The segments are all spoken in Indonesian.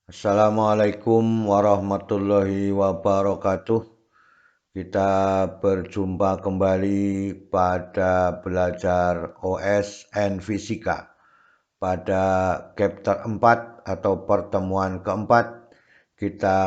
Assalamualaikum warahmatullahi wabarakatuh. Kita berjumpa kembali pada belajar OSN Fisika. Pada chapter 4 atau pertemuan keempat, kita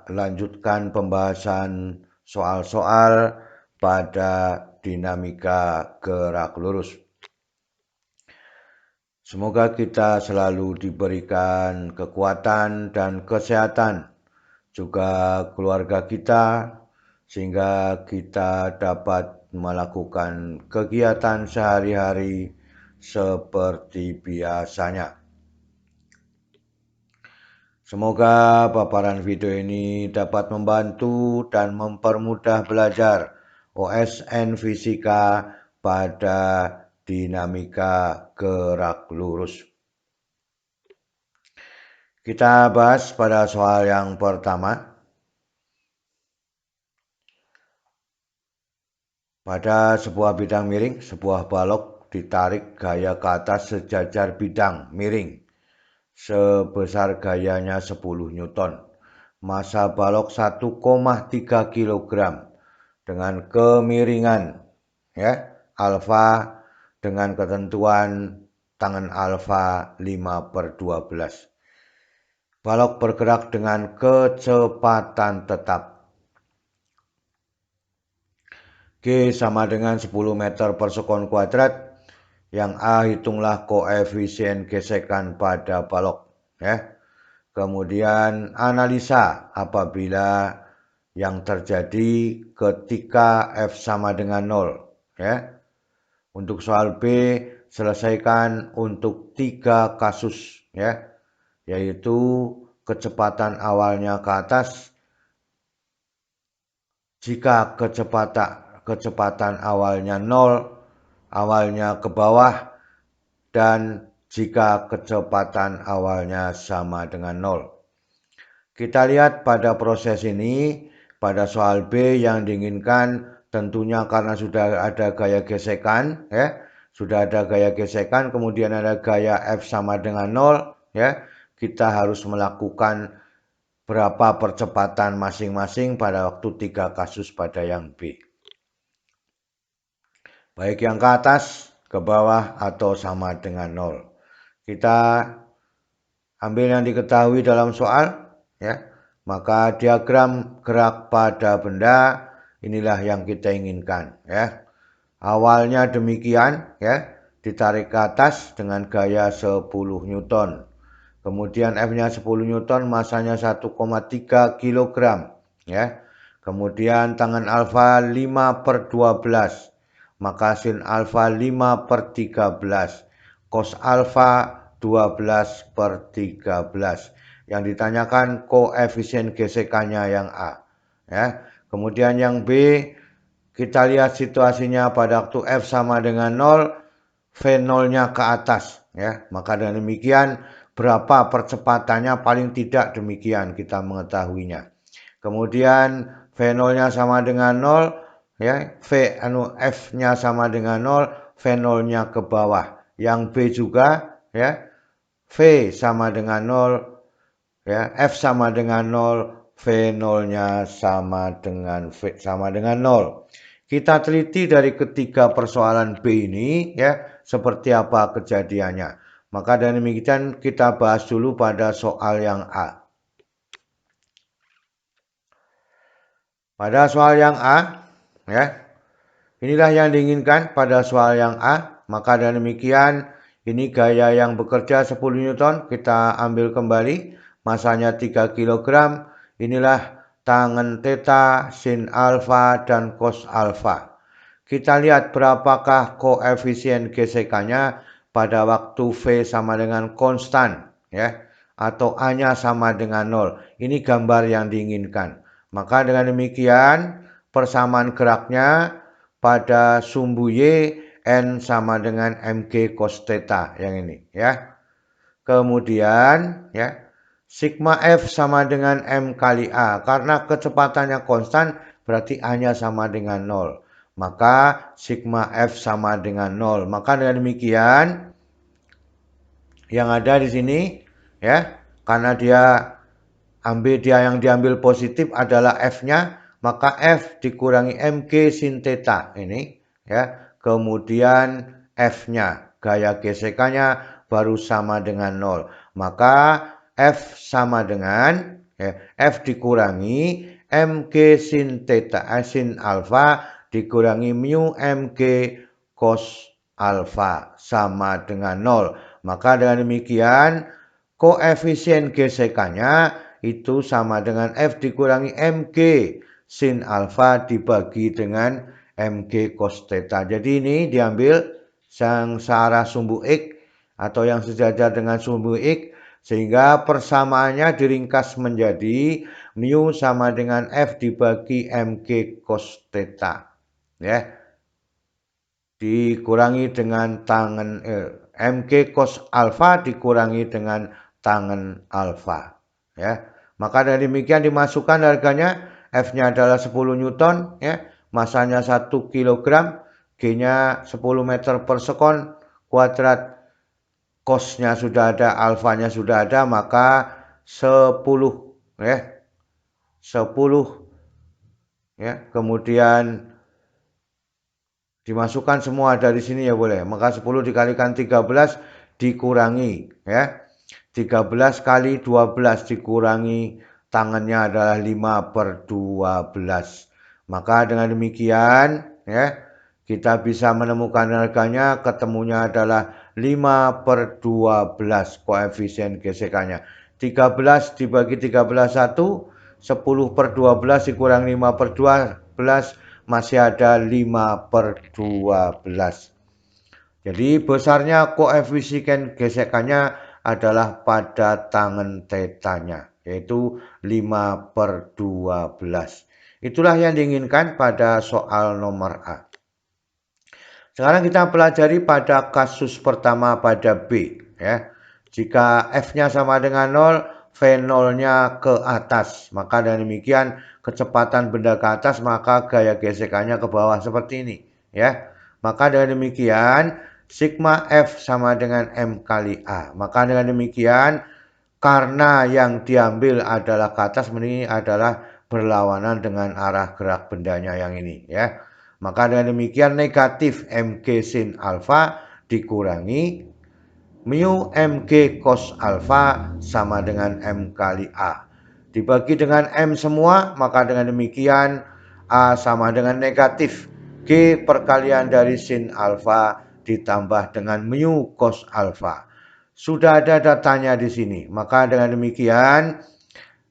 lanjutkan pembahasan soal-soal pada dinamika gerak lurus. Semoga kita selalu diberikan kekuatan dan kesehatan, juga keluarga kita, sehingga kita dapat melakukan kegiatan sehari-hari seperti biasanya. Semoga paparan video ini dapat membantu dan mempermudah belajar OSN Fisika pada dinamika gerak lurus. Kita bahas pada soal yang pertama. Pada sebuah bidang miring, sebuah balok ditarik gaya ke atas sejajar bidang miring sebesar gayanya 10 Newton. Masa balok 1,3 kg dengan kemiringan alfa dengan ketentuan tangan alfa 5/12. Balok bergerak dengan kecepatan tetap. G sama dengan 10 meter per sekon kuadrat. Yang A hitunglah koefisien gesekan pada balok. Kemudian analisa apabila yang terjadi ketika F sama dengan 0. Untuk soal B, selesaikan untuk 3 kasus. Yaitu kecepatan awalnya ke atas. Jika kecepatan awalnya 0, awalnya ke bawah, dan jika kecepatan awalnya sama dengan 0. Kita lihat pada proses ini, pada soal B yang diinginkan tentunya karena sudah ada gaya gesekan, sudah ada gaya gesekan, kemudian ada gaya F sama dengan 0, kita harus melakukan berapa percepatan masing-masing pada waktu 3 kasus pada yang B. Baik yang ke atas, ke bawah, atau sama dengan 0. Kita ambil yang diketahui dalam soal, maka diagram gerak pada benda, inilah yang kita inginkan. Awalnya demikian, ditarik ke atas dengan gaya 10 Newton. Kemudian F-nya 10 Newton, masanya 1,3 kg. Kemudian tangan alfa 5/12. Maka sin alfa 5/13. Cos alfa 12/13. Yang ditanyakan koefisien gesekannya yang A. Kemudian yang B, kita lihat situasinya pada waktu F sama dengan 0, V0-nya ke atas. Maka dengan demikian, berapa percepatannya paling tidak demikian kita mengetahuinya. Kemudian V0-nya sama dengan 0, F-nya sama dengan 0, V0-nya ke bawah. Yang B juga, V sama dengan 0, F sama dengan 0, V0-nya sama dengan 0. Kita teliti dari ketiga persoalan B ini, seperti apa kejadiannya. Maka dari demikian kita bahas dulu pada soal yang A. Pada soal yang A, inilah yang diinginkan pada soal yang A. Maka dari demikian, ini gaya yang bekerja 10 Newton, kita ambil kembali. Masanya 3 kg, inilah tangen theta, sin alfa, dan cos alfa. Kita lihat berapakah koefisien gesekannya pada waktu V sama dengan konstan, atau A-nya sama dengan 0. Ini gambar yang diinginkan. Maka dengan demikian, persamaan geraknya pada sumbu Y, N sama dengan mg cos theta yang ini. Kemudian, sigma F sama dengan M kali A. Karena kecepatannya konstan, berarti A-nya sama dengan 0. Maka sigma F sama dengan 0. Maka dengan demikian, yang ada di sini, karena dia yang diambil positif adalah F-nya, maka F dikurangi MG sin theta ini ya. Kemudian F-nya, gaya gesekannya baru sama dengan 0. Maka F sama dengan F dikurangi MG sin theta sin alfa dikurangi mu MG cos alfa sama dengan 0. Maka dengan demikian koefisien gesekannya itu sama dengan F dikurangi MG sin alfa dibagi dengan MG cos theta. Jadi ini diambil yang searah sumbu X atau yang sejajar dengan sumbu X, sehingga persamaannya diringkas menjadi mu sama dengan F dibagi MG cos theta. Ya. Dikurangi dengan tangen MG cos alfa dikurangi dengan tangen alfa. Ya. Maka dari demikian dimasukkan harganya, F-nya adalah 10 Newton, ya. Masanya 1 kg, G-nya 10 meter per sekon kuadrat, cos-nya sudah ada, alfanya sudah ada, maka 10 ya. 10 ya. Kemudian dimasukkan semua dari sini ya boleh. Maka 10 dikalikan 13 dikurangi ya. 13 kali 12 dikurangi tangannya adalah 5/12. Maka dengan demikian ya kita bisa menemukan harganya, ketemunya adalah 5/12 koefisien gesekannya. 13 dibagi 13 1, 10/12 dikurang 5/12 masih ada 5/12. Jadi besarnya koefisien gesekannya adalah pada tangen tetanya, yaitu 5/12. Itulah yang diinginkan pada soal nomor A. Sekarang kita pelajari pada kasus pertama pada B. Ya. Jika F-nya sama dengan 0, V0-nya ke atas. Maka dengan demikian kecepatan benda ke atas, maka gaya gesekannya ke bawah seperti ini. Ya. Maka dengan demikian sigma F sama dengan M kali A. Maka dengan demikian karena yang diambil adalah ke atas, ini adalah berlawanan dengan arah gerak bendanya yang ini ya. Maka dengan demikian negatif MG sin alfa dikurangi mu MG cos alfa sama dengan M kali A. Dibagi dengan M semua, maka dengan demikian A sama dengan negatif G perkalian dari sin alfa ditambah dengan mu cos alfa. Sudah ada datanya di sini. Maka dengan demikian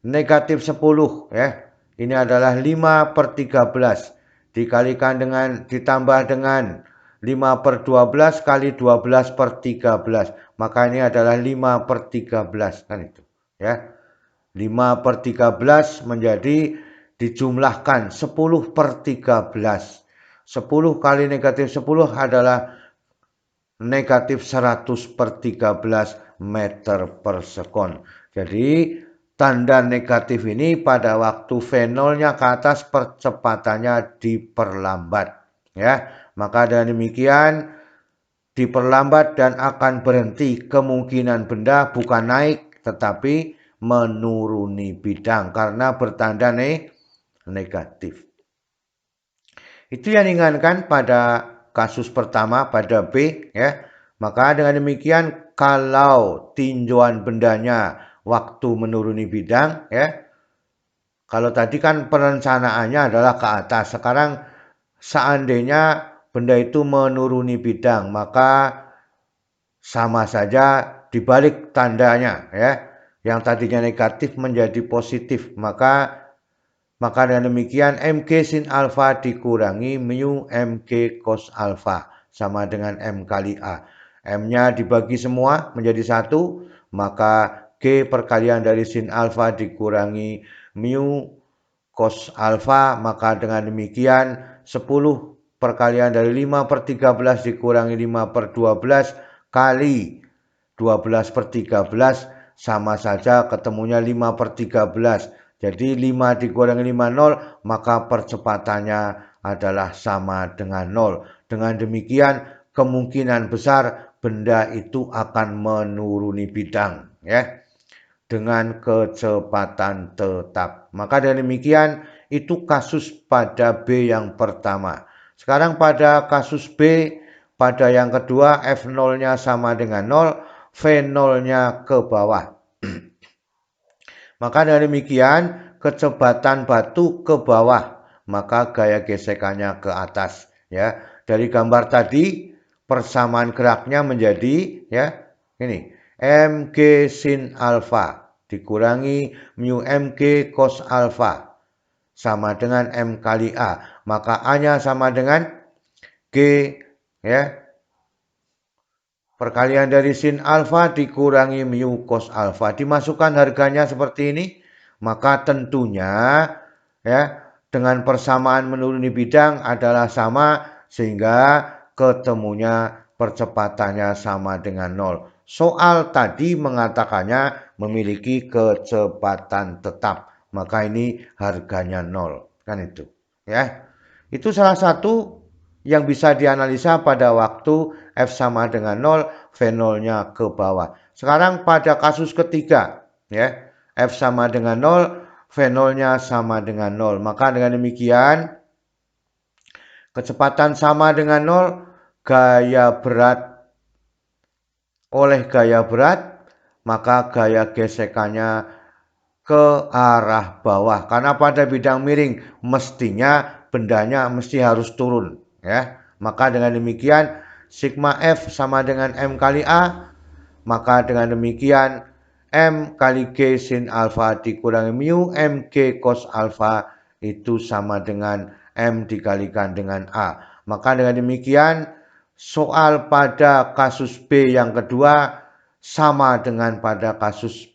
negatif 10 ya. Ini adalah 5/13 dikalikan dengan ditambah dengan 5/12 kali 12/13. Maka ini adalah 5/13 kan itu ya. 5/13 menjadi dijumlahkan 10/13. 10 kali negatif 10 adalah negatif 100/13 meter per sekon. Jadi tanda negatif ini pada waktu V0-nya ke atas percepatannya diperlambat. Ya, maka dengan demikian diperlambat dan akan berhenti. Kemungkinan benda bukan naik tetapi menuruni bidang karena bertanda negatif. Itu yang diinginkan pada kasus pertama pada B ya. Maka dengan demikian kalau tinjauan bendanya waktu menuruni bidang ya. Kalau tadi kan perencanaannya adalah ke atas. Sekarang seandainya benda itu menuruni bidang, maka sama saja dibalik tandanya ya. Yang tadinya negatif menjadi positif, maka dengan demikian MG sin alfa dikurangi mu MG cos alfa sama dengan M kali A. M-nya dibagi semua menjadi 1, maka G perkalian dari sin alfa dikurangi mu cos alfa. Maka dengan demikian 10 perkalian dari 5/13 dikurangi 5/12 kali 12/13 sama saja ketemunya 5/13. Jadi 5 dikurangi 5 0, maka percepatannya adalah sama dengan 0. Dengan demikian kemungkinan besar benda itu akan menuruni bidang ya. dengan kecepatan tetap. Maka dengan demikian itu kasus pada B yang pertama. Sekarang pada kasus B, pada yang kedua F0-nya sama dengan 0, V0-nya ke bawah. Maka dengan demikian kecepatan batu ke bawah, maka gaya gesekannya ke atas. Ya, dari gambar tadi persamaan geraknya menjadi ya ini mg sin alfa dikurangi mu mg cos alfa sama dengan m kali a, maka a-nya sama dengan g ya perkalian dari sin alfa dikurangi mu cos alfa. Dimasukkan harganya seperti ini, maka tentunya ya dengan persamaan menuruni bidang adalah sama sehingga ketemunya percepatannya sama dengan 0. Soal tadi mengatakannya memiliki kecepatan tetap, maka ini harganya 0. Kan itu ya. Itu salah satu yang bisa dianalisa pada waktu F sama dengan 0, V0-nya ke bawah. Sekarang pada kasus ketiga, ya, F sama dengan 0, V0-nya sama dengan 0. Maka dengan demikian, kecepatan sama dengan 0, gaya berat oleh gaya berat, maka gaya gesekannya ke arah bawah. Karena pada bidang miring mestinya bendanya mesti harus turun. Ya, maka dengan demikian sigma F sama dengan M kali A, maka dengan demikian M kali G sin alfa dikurangi mu MG cos alfa itu sama dengan M dikalikan dengan A. Maka dengan demikian soal pada kasus B yang kedua sama dengan pada kasus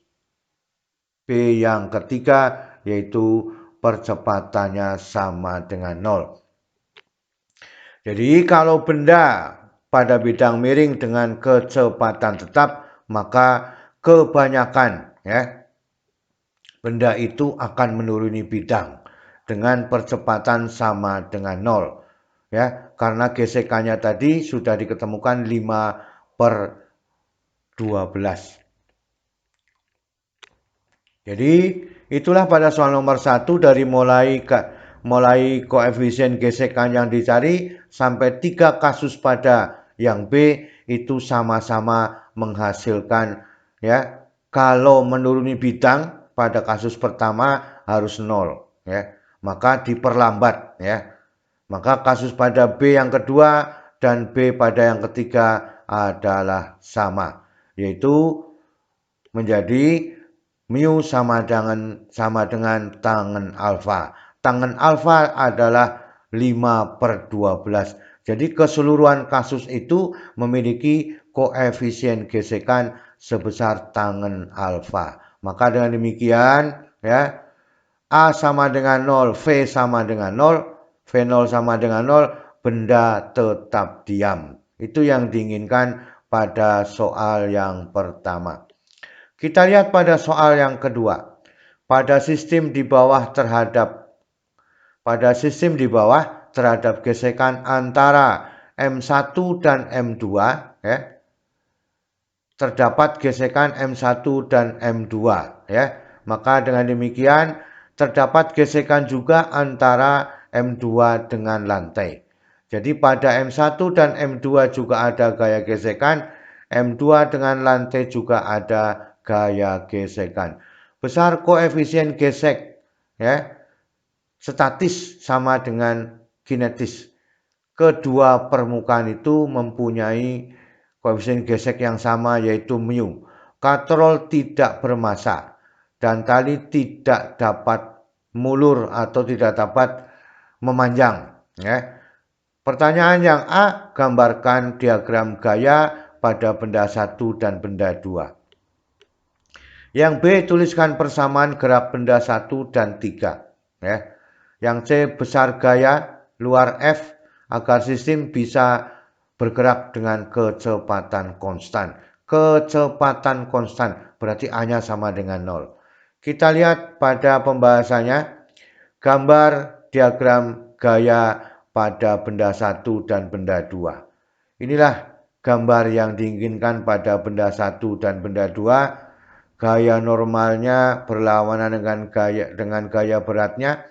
B yang ketiga, yaitu percepatannya sama dengan 0. Jadi kalau benda pada bidang miring dengan kecepatan tetap, maka kebanyakan ya benda itu akan menuruni bidang dengan percepatan sama dengan 0. Ya, karena gesekannya tadi sudah diketemukan 5/12. Jadi itulah pada soal nomor 1 dari mulai koefisien gesekan yang dicari sampai 3 kasus pada yang B itu sama-sama menghasilkan ya. Kalau menuruni bidang pada kasus pertama harus 0 ya. Maka diperlambat ya. Maka kasus pada B yang kedua dan B pada yang ketiga adalah sama, yaitu menjadi mu sama dengan tangen alfa. Tangen alfa adalah 5/12. Jadi keseluruhan kasus itu memiliki koefisien gesekan sebesar tangen alfa. Maka dengan demikian ya A sama dengan 0, V sama dengan 0, V0 sama dengan 0, benda tetap diam. Itu yang diinginkan pada soal yang pertama. Kita lihat pada soal yang kedua. Pada sistem di bawah gesekan antara M1 dan M2 ya. Terdapat gesekan M1 dan M2 ya. Maka dengan demikian terdapat gesekan juga antara M2 dengan lantai. Jadi pada M1 dan M2 juga ada gaya gesekan, M2 dengan lantai juga ada gaya gesekan. Besar koefisien gesek ya. Statis sama dengan kinetis. Kedua permukaan itu mempunyai koefisien gesek yang sama yaitu mu. Katrol tidak bermassa dan tali tidak dapat mulur atau tidak dapat memanjang ya. Pertanyaan yang A, gambarkan diagram gaya pada benda 1 dan benda 2. Yang B, tuliskan persamaan gerak benda 1 dan 3 ya. Yang C, besar gaya luar F agar sistem bisa bergerak dengan kecepatan konstan. Kecepatan konstan berarti A-nya sama dengan 0. Kita lihat pada pembahasannya, gambar diagram gaya pada benda 1 dan benda 2. Inilah gambar yang diinginkan pada benda 1 dan benda 2. gaya normalnya berlawanan dengan gaya beratnya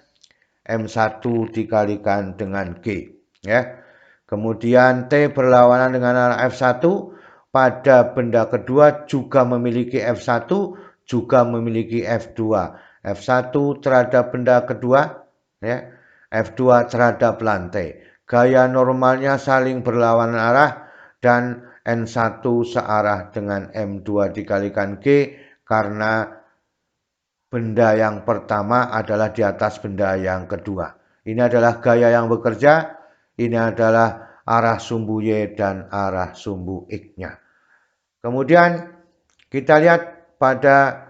M1 dikalikan dengan G, ya. Kemudian T berlawanan dengan arah F1 pada benda kedua juga memiliki F1 juga memiliki F2. F1 terhadap benda kedua, ya. F2 terhadap lantai. Gaya normalnya saling berlawanan arah dan N1 searah dengan M2 dikalikan G karena benda yang pertama adalah di atas benda yang kedua. Ini adalah gaya yang bekerja, ini adalah arah sumbu Y dan arah sumbu X-nya. Kemudian kita lihat pada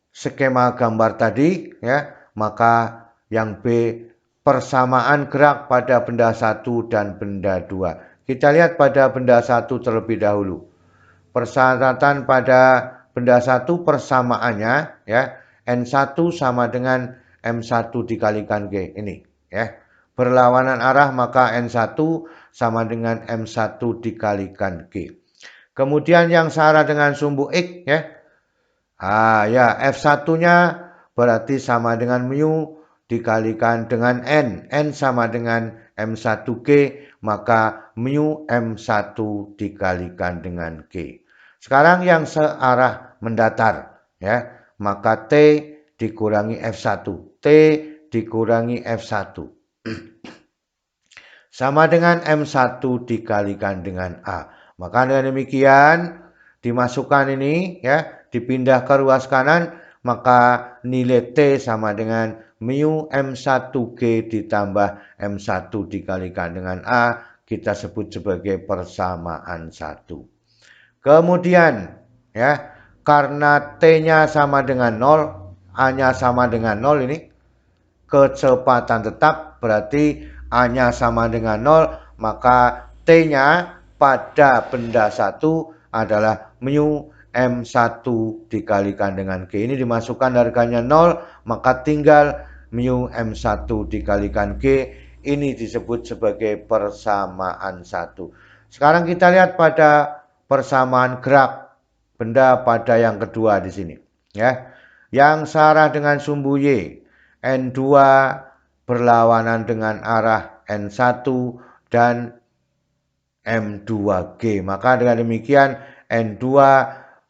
skema gambar tadi, ya, maka yang B persamaan gerak pada benda 1 dan benda 2. Kita lihat pada benda 1 terlebih dahulu. Persyaratan pada benda 1 persamaannya, ya, N1 sama dengan M1 dikalikan G. Ini, ya. Berlawanan arah maka N1 sama dengan M1 dikalikan G. Kemudian yang searah dengan sumbu X, ya. Ya, F1-nya berarti sama dengan mu dikalikan dengan N. N sama dengan M1G, maka mu M1 dikalikan dengan G. Sekarang yang searah mendatar, ya, maka T dikurangi F1. T dikurangi F1. Sama dengan M1 dikalikan dengan A. Maka dengan demikian dimasukkan ini, ya, dipindah ke ruas kanan, maka nilai T sama dengan mu M1G ditambah M1 dikalikan dengan A, kita sebut sebagai persamaan 1. Kemudian, ya, karena T-nya sama dengan 0, A-nya sama dengan 0 ini, kecepatan tetap berarti A-nya sama dengan 0, maka T-nya pada benda 1 adalah mu M1 dikalikan dengan G. Ini dimasukkan harganya 0, maka tinggal mu M1 dikalikan G. Ini disebut sebagai persamaan 1. Sekarang kita lihat pada persamaan gerak benda pada yang kedua di sini, ya. Yang searah dengan sumbu Y, N2 berlawanan dengan arah N1 dan M2G. Maka dengan demikian N2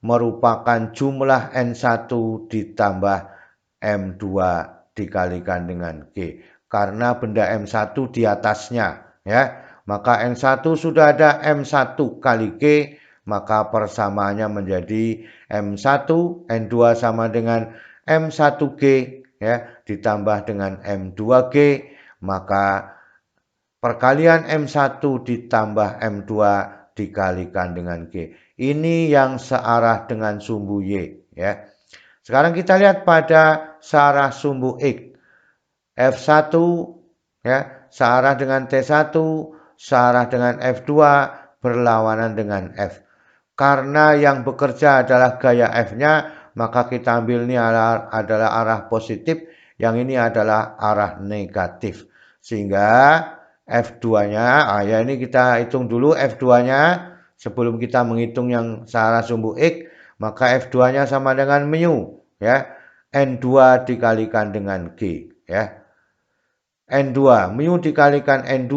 merupakan jumlah N1 ditambah M2 dikalikan dengan G. Karena benda M1 di atasnya, ya. Maka N1 sudah ada M1 kali G, maka persamaannya menjadi M1 N2 sama dengan M1G, ya, ditambah dengan M2G, maka perkalian M1 ditambah M2 dikalikan dengan G. Ini yang searah dengan sumbu Y, ya. Sekarang kita lihat pada searah sumbu X. F1, ya, searah dengan T1, searah dengan F2, berlawanan dengan F. Karena yang bekerja adalah gaya F-nya, maka kita ambil ini adalah arah positif, yang ini adalah arah negatif. Sehingga F2-nya, ya ini kita hitung dulu F2-nya sebelum kita menghitung yang searah sumbu X, maka F2-nya sama dengan mu, ya. N2 dikalikan dengan G, ya. N2, mu dikalikan N2,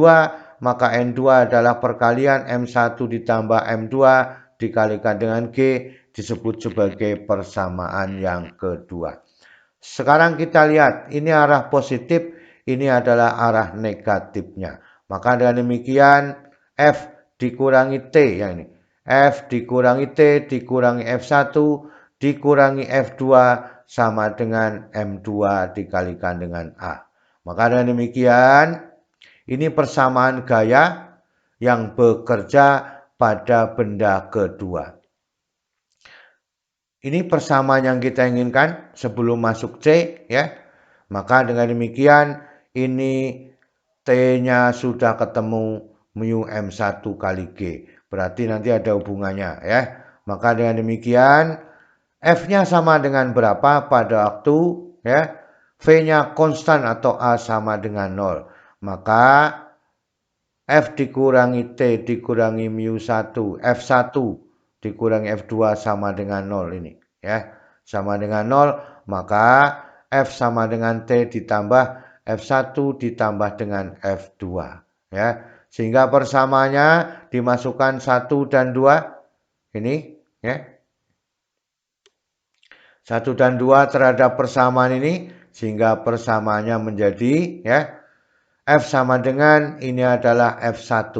maka N2 adalah perkalian M1 ditambah M2 dikalikan dengan G, disebut sebagai persamaan yang kedua. Sekarang kita lihat, ini arah positif, ini adalah arah negatifnya. Maka dengan demikian F dikurangi T, yang ini. F dikurangi T dikurangi F1 dikurangi F2 sama dengan M2 dikalikan dengan A. Maka dengan demikian, ini persamaan gaya yang bekerja pada benda kedua. Ini persamaan yang kita inginkan sebelum masuk C, ya. Maka dengan demikian ini T-nya sudah ketemu mu M1 kali G. Berarti nanti ada hubungannya, ya. Maka dengan demikian F-nya sama dengan berapa pada waktu, ya. V-nya konstan atau A sama dengan 0. Maka F dikurangi T dikurangi mu1, F1 dikurangi F2 sama dengan 0 ini, ya. sama dengan 0, maka F sama dengan T ditambah F1 ditambah dengan F2. Ya. Sehingga persamaannya dimasukkan 1 dan 2. Ini. Ya. 1 dan 2 terhadap persamaan ini. Sehingga persamaannya menjadi ya, F sama dengan ini adalah F1.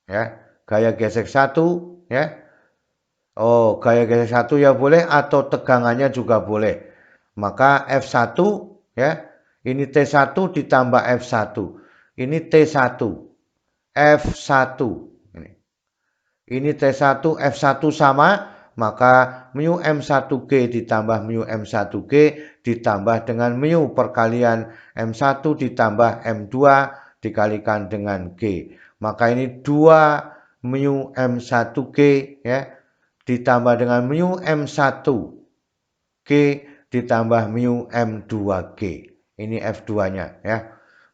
Ya. Gaya gesek 1. Ya. Oh, gaya gesek 1 ya boleh atau tegangannya juga boleh. Maka F1 ya. Ini T1 ditambah F1. Ini T1. F1. Ini T1 F1 sama, maka mu M1G ditambah mu M1G ditambah dengan mu perkalian M1 ditambah M2 dikalikan dengan G. Maka ini 2 mu M1G ya ditambah dengan mu M1G ditambah mu M2G. Ini F2-nya ya.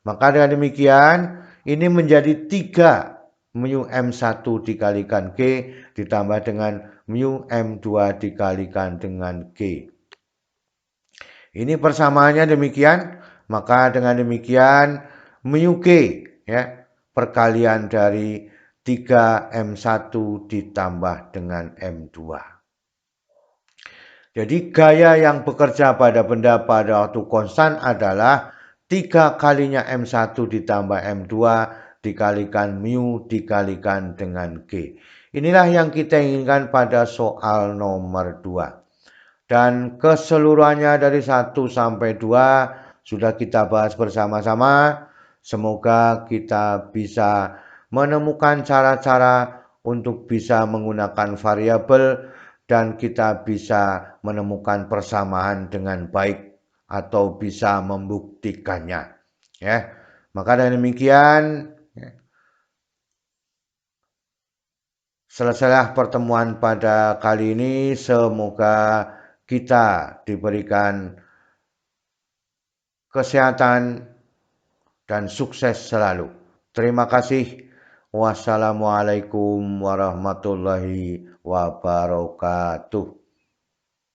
Maka dengan demikian ini menjadi 3 mu M1 dikalikan G ditambah dengan mu M2 dikalikan dengan G. Ini persamaannya demikian. Maka dengan demikian mu G ya perkalian dari 3M1 ditambah dengan M2. Jadi gaya yang bekerja pada benda pada waktu konstan adalah 3 kalinya M1 ditambah M2 dikalikan mu dikalikan dengan G. Inilah yang kita inginkan pada soal nomor 2. Dan keseluruhannya dari 1 sampai 2 sudah kita bahas bersama-sama. Semoga kita bisa menemukan cara-cara untuk bisa menggunakan variabel dan kita bisa menemukan persamaan dengan baik atau bisa membuktikannya. Ya, maka dengan demikian selesailah pertemuan pada kali ini. Semoga kita diberikan kesehatan dan sukses selalu. Terima kasih. Wassalamualaikum warahmatullahi wabarakatuh.